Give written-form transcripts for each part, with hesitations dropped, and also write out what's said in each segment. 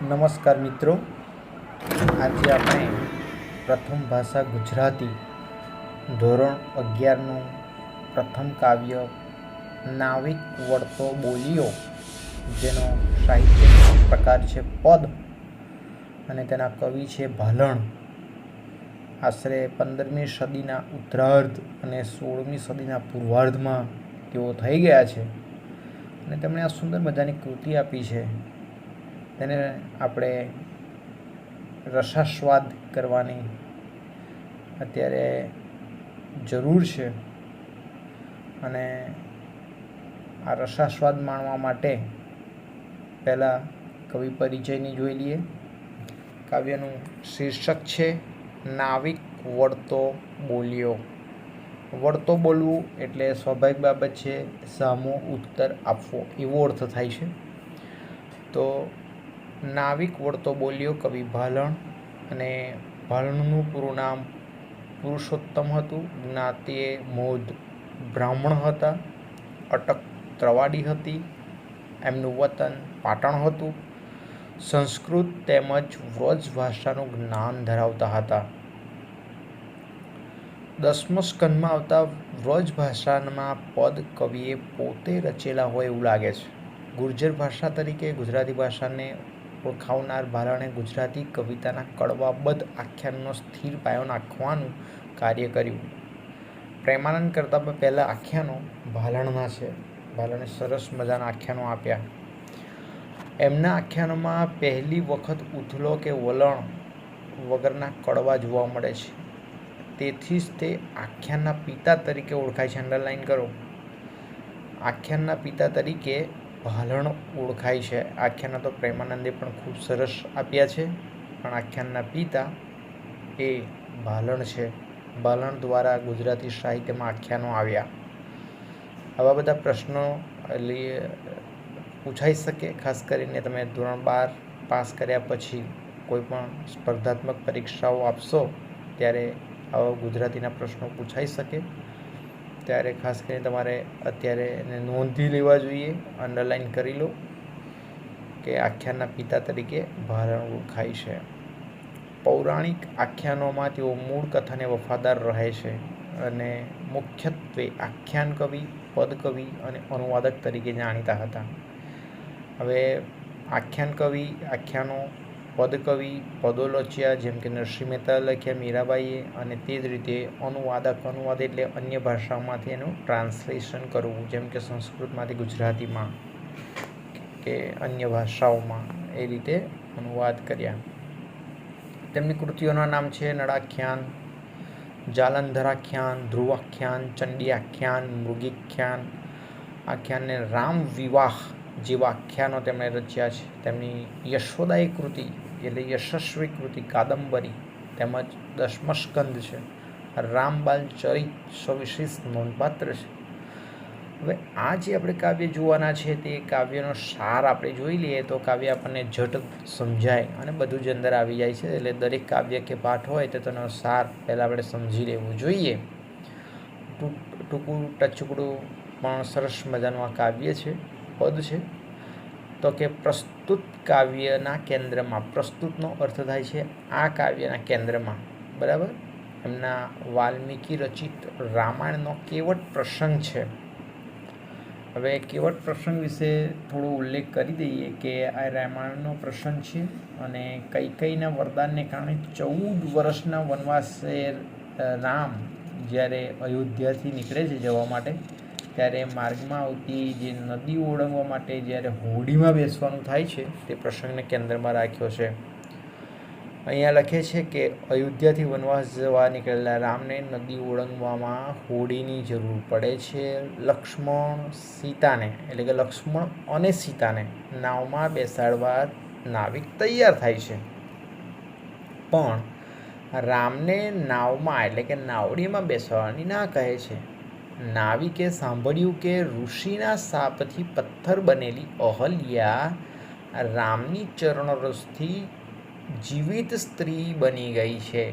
નમસ્કાર મિત્રો, આજે આપણે પ્રથમ ભાષા ગુજરાતી ધોરણ 11નું પ્રથમ કાવ્ય નાવિક વળતો બોલિયો, જેનો સાહિત્યનો પ્રકાર છે પદ અને તેના કવિ છે ભાલણ. આશરે 15મી સદીના ઉત્તરાર્ધ અને 16મી સદીના પૂર્વાર્ધમાં તેઓ થઈ ગયા છે અને તેમણે આ સુંદર મજાની કૃતિ આપી છે. તેને આપણે રસાસ્વાદ કરવાની અત્યારે જરૂર છે અને આ રસાસ્વાદ માણવા માટે પહેલાં કવિ પરિચયની જોઈ લઈએ. કાવ્યનું શીર્ષક છે નાવિક વળતો બોલિયો. વળતો બોલવું એટલે સ્વાભાવિક બાબત છે, સામો ઉત્તર આપવો એવો અર્થ થાય છે. તો નાવિક વળતો બોલિયો કવિ ભાલણ, અને ભાલણનું પૂરું નામ પુરુષોત્તમ હતું. જ્ઞાતિએ મોધ બ્રાહ્મણ હતા. અટક ત્રવાડી હતી. એમનું વતન પાટણ હતું. સંસ્કૃત તેમજ વ્રજ ભાષાનું જ્ઞાન ધરાવતા હતા. 10મા સ્કંદમાં આવતા વ્રજ ભાષામાં પદ કવિએ પોતે રચેલા હોય એવું લાગે છે. ગુર્જર ભાષા તરીકે ગુજરાતી ભાષાને ઓળખાવનાર ભાલણે ગુજરાતી કવિતાના કડવાબદ્ધ આખ્યાનનો સ્થિર પાયો નાખવાનું કાર્ય કર્યું. પ્રેમાનંદ કરતાં પણ પહેલાં આખ્યાનો ભાલણના છે. ભાલણે સરસ મજાના આખ્યાનો આપ્યા. એમના આખ્યાનોમાં પહેલી વખત ઉથલો કે વલણ વગરના કડવા જોવા મળે છે. તેથી જ તે આખ્યાનના પિતા તરીકે ઓળખાય છે. અંડરલાઈન કરો, આખ્યાનના પિતા તરીકે ભાલણ ઓળખાય છે. આખ્યાનો તો પ્રેમાનંદે પણ ખૂબ સરસ આપ્યા છે, પણ આખ્યાનના પિતા એ ભાલણ છે. ભાલણ દ્વારા ગુજરાતી સાહિત્યમાં આખ્યાનો આવ્યા. આવા બધા પ્રશ્નો પૂછાઈ શકે. ખાસ કરીને તમે ધોરણ 12 પાસ કર્યા પછી કોઈ પણ સ્પર્ધાત્મક પરીક્ષાઓ આપશો ત્યારે આવા ગુજરાતીના પ્રશ્નો પૂછાઈ શકે. ત્યારે ખાસ કરીને તમારે અત્યારે એને નોંધી લેવા જોઈએ. અંડરલાઈન કરી લો કે આખ્યાનના પિતા તરીકે ભાલણ ઓળખાય છે. પૌરાણિક આખ્યાનોમાં તેઓ મૂળ કથાને વફાદાર રહે છે અને મુખ્યત્વે આખ્યાન કવિ, પદ કવિ અને અનુવાદક તરીકે જાણીતા હતા. હવે આખ્યાન કવિ આખ્યાનો, પદ કવિ પદો લખ્યા, જેમ કે નરસિંહ મહેતા લખ્યા મીરાબાઈએ, અને તે જ રીતે અનુવાદ એટલે અન્ય ભાષાઓમાંથી એનું ટ્રાન્સલેશન કરવું, જેમ કે સંસ્કૃતમાંથી ગુજરાતીમાં કે અન્ય ભાષાઓમાં, એ રીતે અનુવાદ કર્યા. તેમની કૃતિઓના નામ છે નળાખ્યાન, જાલંધરાખ્યાન, ધ્રુવાખ્યાન, ચંડી આખ્યાન, મૃગીખ્યાન આખ્યાન, રામ વિવાહ જેવા આખ્યાનો તેમણે રચ્યા છે. તેમની યશોદાયી કૃતિ એટલે યશસ્વી કૃતિ કાદંબરી તેમજ 10મો સ્કંદ છે. રામબાલ ચરિત સવિશેષ નોંધપાત્ર છે. હવે આ જે આપણે કાવ્ય જોવાના છે તે કાવ્યનો સાર આપણે જોઈ લઈએ તો કાવ્ય આપણને ઝટ સમજાય અને બધું જ અંદર આવી જાય છે. એટલે દરેક કાવ્ય કે પાઠ હોય તો તેનો સાર પહેલાં આપણે સમજી લેવું જોઈએ. ટૂંકું ટચુકડું પણ સરસ મજાનું આ કાવ્ય છે, પદ છે. તો કે પ્રસ્તુત કાવ્યના કેન્દ્રમાં, પ્રસ્તુતનો અર્થ થાય છે આ કાવ્યના કેન્દ્રમાં, બરાબર. એમના વાલ્મીકી રચિત રામાયણનો કેવટ પ્રસંગ છે. હવે કેવટ પ્રસંગ વિશે થોડો ઉલ્લેખ કરી દઈએ કે આ રામાયણનો પ્રસંગ છે અને કૈકેયીના વરદાનને કારણે 14 વર્ષના વનવાસે રામ જ્યારે અયોધ્યાથી નીકળે છે જવા માટે, ત્યારે માર્ગમાં આવતી જે નદી ઓળંગવા માટે જ્યારે હોડીમાં બેસવાનું થાય છે તે પ્રસંગને કેન્દ્રમાં રાખ્યો છે. અહીંયા લખે છે કે અયોધ્યાથી વનવાસ જવા નીકળેલા રામને નદી ઓળંગવામાં હોડીની જરૂર પડે છે. લક્ષ્મણ અને સીતાને નાવમાં બેસાડવા નાવિક તૈયાર થાય છે, પણ રામને નાવમાં એટલે કે નાવડીમાં બેસવાની ના કહે છે. નાવિકે સાંભળ્યું કે ઋષિના શાપથી પથ્થર બનેલી અહલ્યા રામની ચરણરસથી જીવિત સ્ત્રી બની ગઈ છે.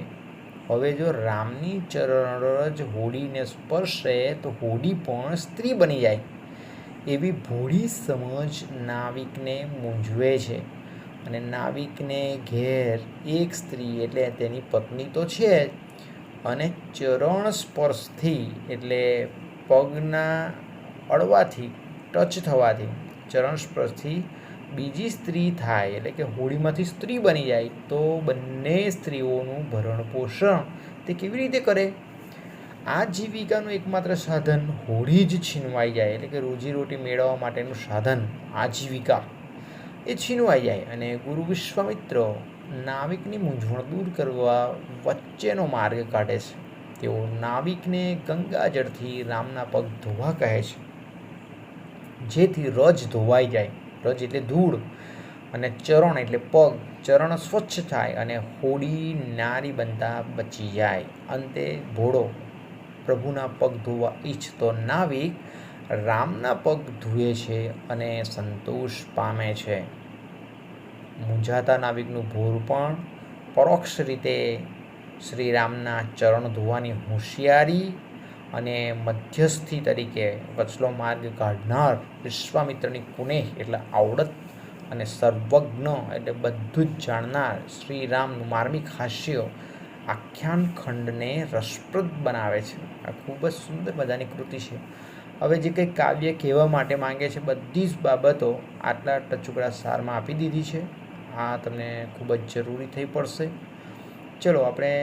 હવે જો રામની ચરણરજ હોડીને સ્પર્શે તો હોડી પણ સ્ત્રી બની જાય એવી ભોળી સમજ નાવિકને મૂંઝવે છે. અને નાવિકને ઘેર એક સ્ત્રી એટલે તેની પત્ની તો છે જ, અને ચરણ સ્પર્શથી એટલે પગના અડવાથી, ટચ થવાથી, ચરણ સ્પર્શથી બીજી સ્ત્રી થાય એટલે કે હોડીમાંથી સ્ત્રી બની જાય તો બંને સ્ત્રીઓનું ભરણ પોષણ તે કેવી રીતે કરે? આજીવિકાનું એકમાત્ર સાધન હોડી જ છીનવાઈ જાય એટલે કે રોજીરોટી મેળવવા માટેનું સાધન આજીવિકા એ છીનવાઈ જાય અને ગુરુ વિશ્વામિત્ર નાવિકની મૂંઝવણ દૂર કરવા વચ્ચેનો માર્ગ કાઢે છે. તેઓ નાવિકને ગંગાજળથી રામના પગ ધોવા કહે છે, જેથી રજ ધોવાઈ જાય. રજ એટલે ધૂળ અને ચરણ એટલે પગ, ચરણ સ્વચ્છ થાય અને હોડી નારી બનતા બચી જાય. અંતે ભોળો પ્રભુના પગ ધોવા ઈચ્છતો નાવિક રામના પગ ધુએ છે અને સંતોષ પામે છે. મૂંઝાતા નાવિકનું ભોર પણ પરોક્ષ રીતે શ્રી રામના ચરણ ધોવાની હોશિયારી અને મધ્યસ્થી તરીકે વચલો માર્ગ કાઢનાર વિશ્વામિત્રની કુનેહ એટલે આવડત અને સર્વજ્ઞ એટલે બધું જ જાણનાર શ્રી રામનું માર્મિક હાસ્ય આખ્યાન ખંડને રસપ્રદ બનાવે છે. આ ખૂબ જ સુંદર મજાની કૃતિ છે. હવે જે કંઈ કાવ્ય કહેવા માટે માંગે છે બધી જ બાબતો આટલા ટચુકડા સારમાં આપી દીધી છે. આ તમને ખૂબ જ જરૂરી થઈ પડશે. ચલો આપણે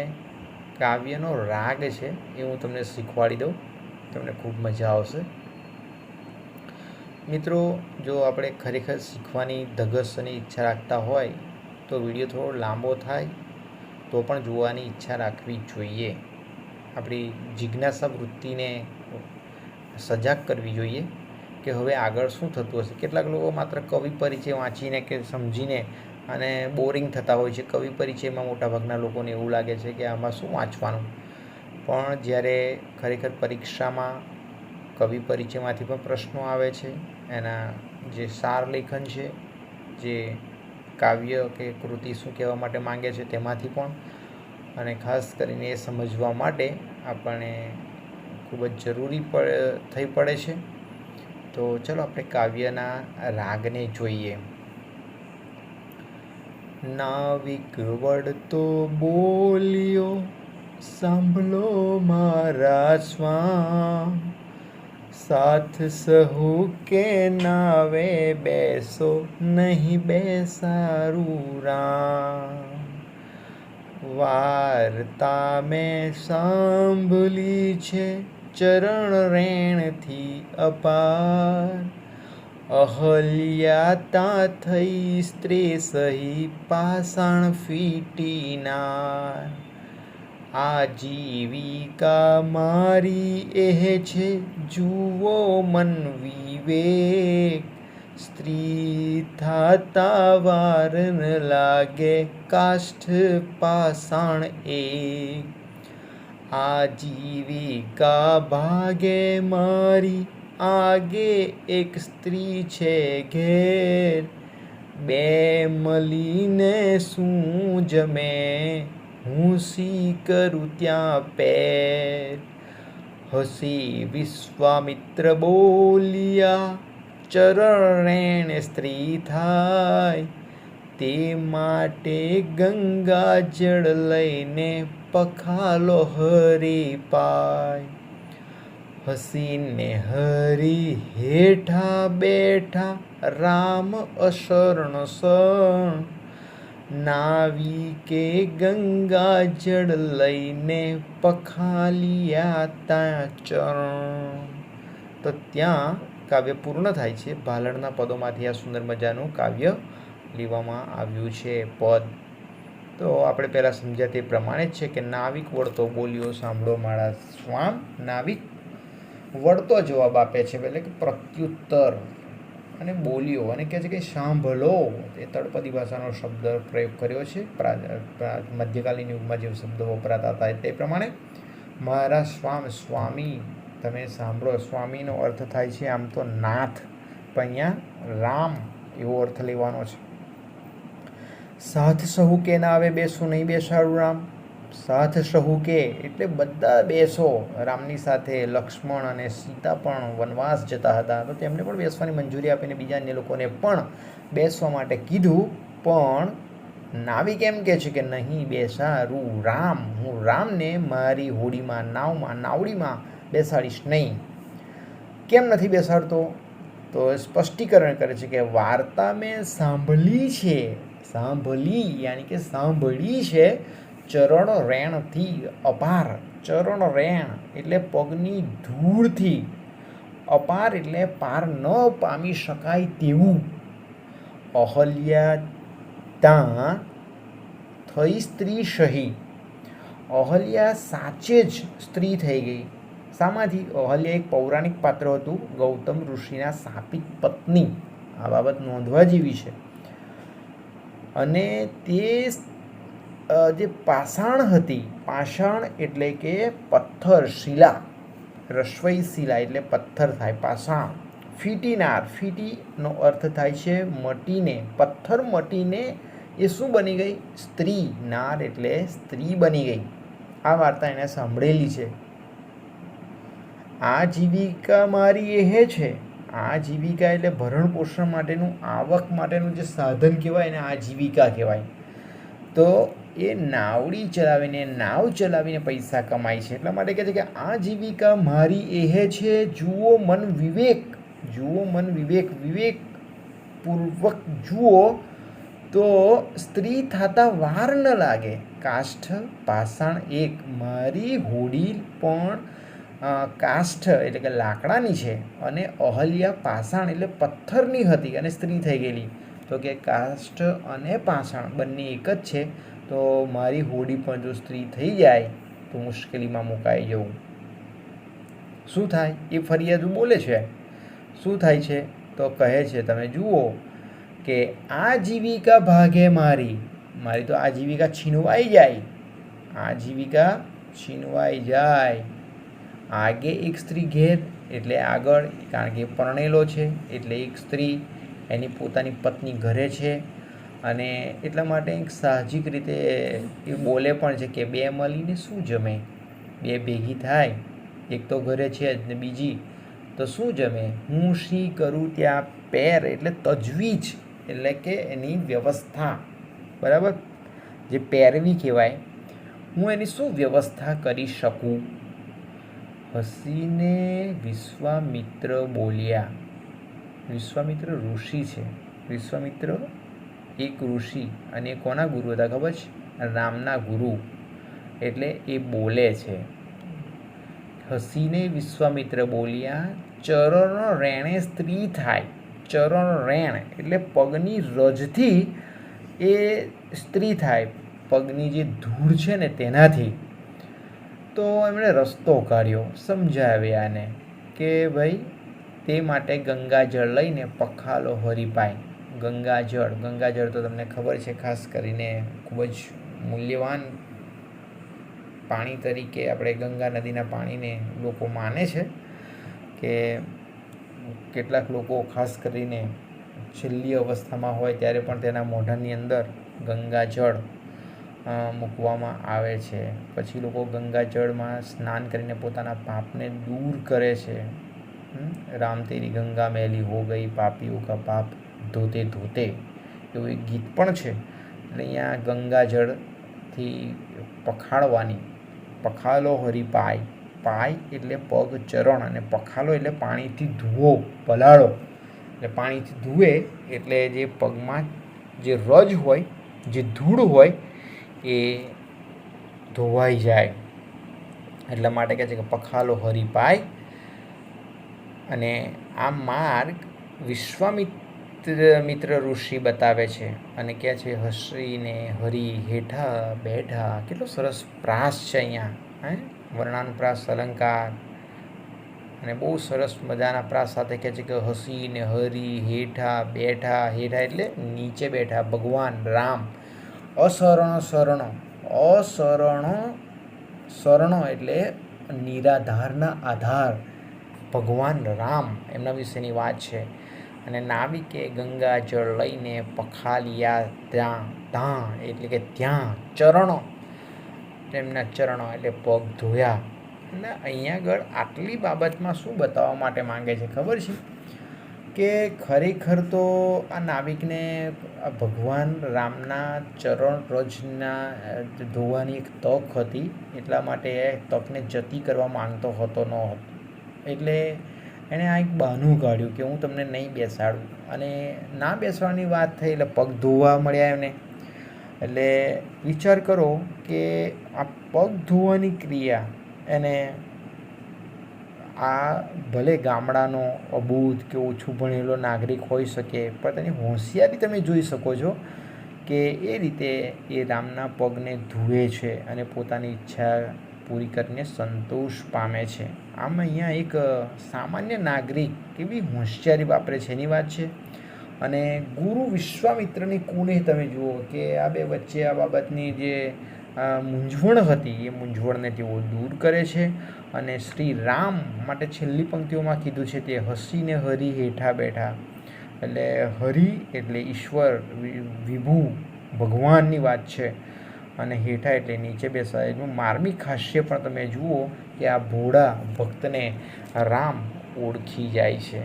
કાવ્યનો રાગ છે એ હું તમને શીખવાડી દઉં, તમને ખૂબ મજા આવશે. મિત્રો, જો આપણે ખરેખર શીખવાની ધગશ અને ઈચ્છા રાખતા હોય તો વિડીયો થોડો લાંબો થાય તો પણ જોવાની ઈચ્છા રાખવી જોઈએ. આપણી જિજ્ઞાસા વૃત્તિને સજાગ કરવી જોઈએ કે હવે આગળ શું થતું હશે. કેટલાક લોકો માત્ર કવિ પરિચય વાંચીને કે સમજીને અને બોરિંગ થતા હોય છે. કવિ પરિચયમાં મોટાભાગના લોકોને એવું લાગે છે કે આમાં શું વાંચવાનું, પણ જ્યારે ખરેખર પરીક્ષામાં કવિ પરિચયમાંથી પણ પ્રશ્નો આવે છે, એના જે સાર લેખન છે, જે કાવ્ય કે કૃતિ શું કહેવા માટે માંગે છે તેમાંથી પણ, અને ખાસ કરીને એ સમજવા માટે આપણને ખૂબ જ જરૂરી થઈ પડે છે. તો ચલો આપણે કાવ્યના રાગને જોઈએ. નાવિક વળતો બોલ્યો, સાંભળો મારા સ્વામ, સાથ સહુ કે નાવે બેસો, નહીં બેસારું રામ. વાર્તા મેં સાંભળી છે ચરણ રેણથી અપાર, અહલ્યા તા થઈ સ્ત્રી સહી પાષાણ ફીટીનાર. આજીવિકા મારી એહ છે જુઓ મન વિવેક, સ્ત્રી થાતા વાર ન લાગે કાષ્ઠ પાષાણ એક. આજીવિકા ભાગે મારી આગે એક સ્ત્રી છે ઘેર, બે મળીને શું જમે હું સી કરું ત્યાં પેર. હસી વિશ્વામિત્ર બોલ્યા, ચરણ રેણ સ્ત્રી થાય, તે માટે ગંગા જળ લઈને પખાલો હરી પાય. હસીને હરી હેઠા બેઠા રામ અશરણ શરણ, નાવિકે ગંગા જળ લઈને પખાલિયા ત્યાં ચરણ. તો ત્યાં કાવ્ય પૂર્ણ થાય છે. ભાલણના પદોમાંથી આ સુંદર મજાનું કાવ્ય લેવામાં આવ્યું છે પદ. તો આપણે પહેલાં સમજ્યા તે પ્રમાણે જ છે કે નાવિક વળતો બોલ્યો, સાંભળો મારા સ્વામ. નાવિક વળતો જવાબ આપે છે એટલે કે પ્રત્યુત્તર, અને બોલ્યો અને કહે છે કે સાંભળો. એ તળપદી ભાષાનો શબ્દ પ્રયોગ કર્યો છે. મધ્યકાલીન યુગમાં જે શબ્દો વપરાતા હતા તે પ્રમાણે મારા સ્વામ, સ્વામી તમે સાંભળો. સ્વામીનો અર્થ થાય છે આમ તો નાથ, પણ અહીંયા રામ એવો અર્થ લેવાનો છે. સાથ સહુ કે ના આવે બેસો, નહીં બેસાડું રામ. સાથ સહુ કે એટલે બધા બેસો રામની સાથે. લક્ષ્મણ અને સીતા પણ વનવાસ જતા હતા તો તેમને પણ બેસવાની મંજૂરી આપીને બીજા અન્ય લોકોને પણ બેસવા માટે કીધું. પણ નાવિક એમ કહે છે કે નહીં બેસાડું રામ, હું રામને મારી હોડીમાં નાવડીમાં બેસાડીશ નહીં. કેમ નથી બેસાડતો? તો સ્પષ્ટીકરણ કરે છે કે વાર્તા મેં સાંભળી છે, યાની કે સાંભળી છે, ચરણ રેણથી અપાર. ચરણ રેણ એટલે પગની ધૂળથી, અપાર એટલે પાર ન પામી શકાય તેવું. અહલ્યા ત્યાં થઈ સ્ત્રી શહી. અહલ્યા સાચે જ સ્ત્રી થઈ ગઈ. શામાંથી? અહલ્યા એક પૌરાણિક પાત્ર હતું, ગૌતમ ઋષિના શાપિત પત્ની. આ બાબત નોંધવા જેવી છે. અને તે જે પાષાણ હતી, પાષાણ એટલે કે પથ્થર, શિલા, રશ્વઈ શિલા એટલે પથ્થર થાય, પાષાણ. ફીટીનાર, ફીટીનો અર્થ થાય છે મટીને, પથ્થર મટીને એ શું બની ગઈ? સ્ત્રી. નાર એટલે સ્ત્રી બની ગઈ. આ વાર્તા એને સાંભળેલી છે. આજીવિકા મારી એ છે. આજીવિકા એટલે ભરણ પોષણ માટેનું, આવક માટેનું જે સાધન કહેવાય એને આજીવિકા કહેવાય. તો એ નાવડી ચલાવીને, નાવ ચલાવીને પૈસા કમાય છે. એટલા માટે કહે છે કે આજીવિકા મારી એ છે. જુઓ મન વિવેક, જુઓ મન વિવેક, વિવેકપૂર્વક જુઓ તો સ્ત્રી થતા વાર ન લાગે. કાષ્ઠ પાષાણ એક, મારી હોડી પણ કાષ્ઠ એટલે કે લાકડાની છે, અને અહલ્યા પાષાણ એટલે પથ્થરની હતી અને સ્ત્રી થઈ ગયેલી. તો કે કાષ્ઠ અને પાષાણ બંને એક જ છે. તો મારી હોડી પણ જો સ્ત્રી થઈ જાય તો મુશ્કેલીમાં મુકાઈ જવું. શું થાય? એ ફરિયાદ બોલે છે. શું થાય છે? તો કહે છે, તમે જુઓ કે આજીવિકા ભાગે મારી, મારી તો આજીવિકા છીનવાઈ જાય, આજીવિકા છીનવાઈ જાય. આગે એક સ્ત્રી ઘેર એટલે આગળ, કારણ કે પરણેલો છે એટલે એક સ્ત્રી એની પોતાની પત્ની ઘરે છે. અને એટલા માટે એક સાહજિક રીતે એ બોલે પણ છે કે બે મળીને શું જમે? બે ભેગી થાય, એક તો ઘરે છે જ ને બીજી તો શું જમે? હું શી કરું ત્યાં પેર એટલે તજવીજ એટલે કે એની વ્યવસ્થા, બરાબર, જે પેરવી કહેવાય. હું એની શું વ્યવસ્થા કરી શકું? હસીને વિશ્વામિત્ર બોલ્યા. વિશ્વામિત્ર ઋષિ છે. વિશ્વામિત્ર એક ઋષિ, અને કોના ગુરુ હતા ખબર છે? રામના ગુરુ. એટલે એ બોલે છે. હસીને વિશ્વામિત્ર બોલ્યા, ચરણ રેણે સ્ત્રી થાય. ચરણ રેણ એટલે પગની રજથી એ સ્ત્રી થાય, પગની જે ધૂળ છે ને તેનાથી. તો એમણે રસ્તો કાઢ્યો, સમજાવ્યા આને કે ભાઈ તે માટે ગંગાજળ લઈને પખાલો હરીપાય. ગંગાજળ તો તમને ખબર છે, ખાસ કરીને ખૂબ જ મૂલ્યવાન પાણી તરીકે આપણે ગંગા નદીના પાણીને લોકો માને છે. કે કેટલાક લોકો ખાસ કરીને છેલ્લી અવસ્થામાં હોય ત્યારે પણ તેના મોઢાની અંદર ગંગાજળ મૂકવામાં આવે છે. પછી લોકો ગંગાજળમાં સ્નાન કરીને પોતાના પાપને દૂર કરે છે. રામ તેરી ગંગા મેલી હો ગઈ, પાપીઓ કા પાપ ધોતે ધોતે, એવું એક ગીત પણ છે. એટલે અહીંયા ગંગાજળથી પખાળવાની, પખાલો હરીપાય, પાય એટલે પગ, ચરણ, અને પખાલો એટલે પાણીથી ધુઓ, પલાળો. એટલે પાણીથી ધુએ એટલે જે પગમાં જે રજ હોય, જે ધૂળ હોય એ ધોવાઈ જાય. એટલા માટે કહે છે કે પખાલો હરીપાય. અને આ માર્ગ વિશ્વામિત્ર ઋષિ બતાવે છે અને કહે છે હસીને હરી હેઠા બેઠા. કેટલો સરસ પ્રાસ છે અહીંયા, વર્ણાનુપ્રાસ, અલંકાર, અને બહુ સરસ મજાના પ્રાસ સાથે કહે છે કે હસીને હરી હેઠા બેઠા. હેઠા એટલે નીચે બેઠા, ભગવાન રામ. અશરણ શરણો, શરણો એટલે નિરાધારના આધાર, ભગવાન રામ, એમના વિશેની વાત છે. અને નાવિકે ગંગાજળ લઈને પખાલિયા ત્યાં એટલે કે ત્યાં ચરણો, તેમના ચરણો એટલે પગ ધોયા. એટલે અહીંયા આગળ આટલી બાબતમાં શું બતાવવા માટે માંગે છે ખબર છે? કે ખરેખર તો આ નાવિકને ભગવાન રામના ચરણ રજના ધોવાની એક તક હતી, એટલા માટે એ તકને જતી કરવા માંગતો હતો ન હતો. એટલે એણે આ એક બહાનું કાઢ્યું કે હું તમને નહીં બેસાડું, અને ના બેસવાની વાત થઈ એટલે પગ ધોવા મળ્યા એમને. એટલે વિચાર કરો કે આ પગ ધોવાની ક્રિયા એને આ ભલે ગામડાનો અબૂધ કે ઓછું ભણેલો નાગરિક હોઈ શકે, પણ તેની હોશિયારી તમે જોઈ શકો છો કે એ રીતે એ રામના પગને ધુએ છે અને પોતાની ઈચ્છા પૂરી કરીને સંતોષ પામે છે. આમ અહીંયા એક સામાન્ય નાગરિક કેવી હોશિયારી વાપરે છે એની વાત છે. અને ગુરુ વિશ્વામિત્રની કુણે તમે જુઓ કે આ બે વચ્ચે આ બાબતની જે મૂંઝવણ હતી એ મૂંઝવણને તેઓ દૂર કરે છે. અને શ્રી રામ માટે છેલ્લી પંક્તિઓમાં કીધું છે તે હસીને હરી હેઠા બેઠા, એટલે હરિ એટલે ઈશ્વર, વિભુ ભગવાનની વાત છે, અને હેઠા એટલે નીચે બેસા. એનું માર્મિક હાસ્ય પણ તમે જુઓ કે આ ભોળા ભક્તને રામ ઓળખી જાય છે.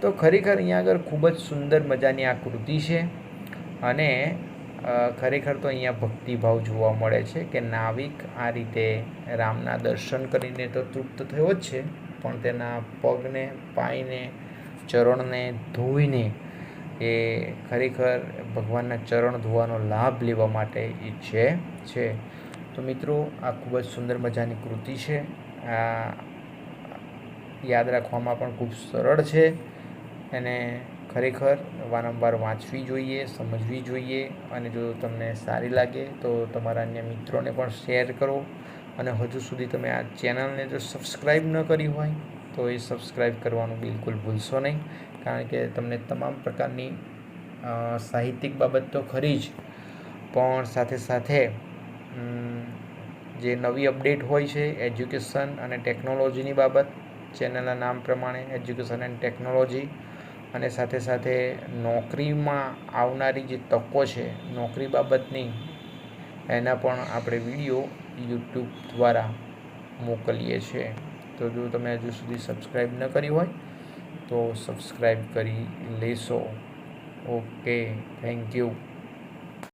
તો ખરેખર અહીંયા આગળ ખૂબ જ સુંદર મજાની આ કૃતિ છે. અને ખરેખર તો અહીંયા ભક્તિભાવ જોવા મળે છે કે નાવિક આ રીતે રામના દર્શન કરીને તો તૃપ્ત થયો જ છે, પણ તેના પગને પાઈને ચરણને ધોઈને એ ખરેખર ભગવાનના ચરણ ધોવાનો લાભ લેવા માટે ઈચ્છે છે. તો મિત્રો, આ ખૂબ જ સુંદર મજાની કૃતિ છે. આ યાદ રાખવામાં પણ ખૂબ સરળ છે, એને ખરેખર વારંવાર વાંચવી જોઈએ, સમજવી જોઈએ. અને જો તમને સારી લાગે તો તમારા અન્ય મિત્રોને પણ શેર કરો. અને હજુ સુધી તમે આ ચેનલને જો સબસ્ક્રાઈબ ન કરી હોય તો એ સબસ્ક્રાઈબ કરવાનું બિલકુલ ભૂલશો નહીં, કારણ કે તમને તમામ પ્રકારની સાહિત્યિક બાબત તો ખરી જ, પણ સાથે સાથે જે નવી અપડેટ હોય છે એજ્યુકેશન અને ટેકનોલોજીની બાબત, ચેનલના નામ પ્રમાણે એજ્યુકેશન એન્ડ ટેકનોલોજી, અને સાથે સાથે નોકરીમાં આવનારી જે તકો છે નોકરી બાબતની, એના પણ આપણે વિડીયો યુટ્યુબ દ્વારા મોકલીએ છીએ. તો જો તમે હજુ સુધી સબસ્ક્રાઈબ ન કરી હોય તો સબસ્ક્રાઈબ કરી લેશો. Okay, thank you.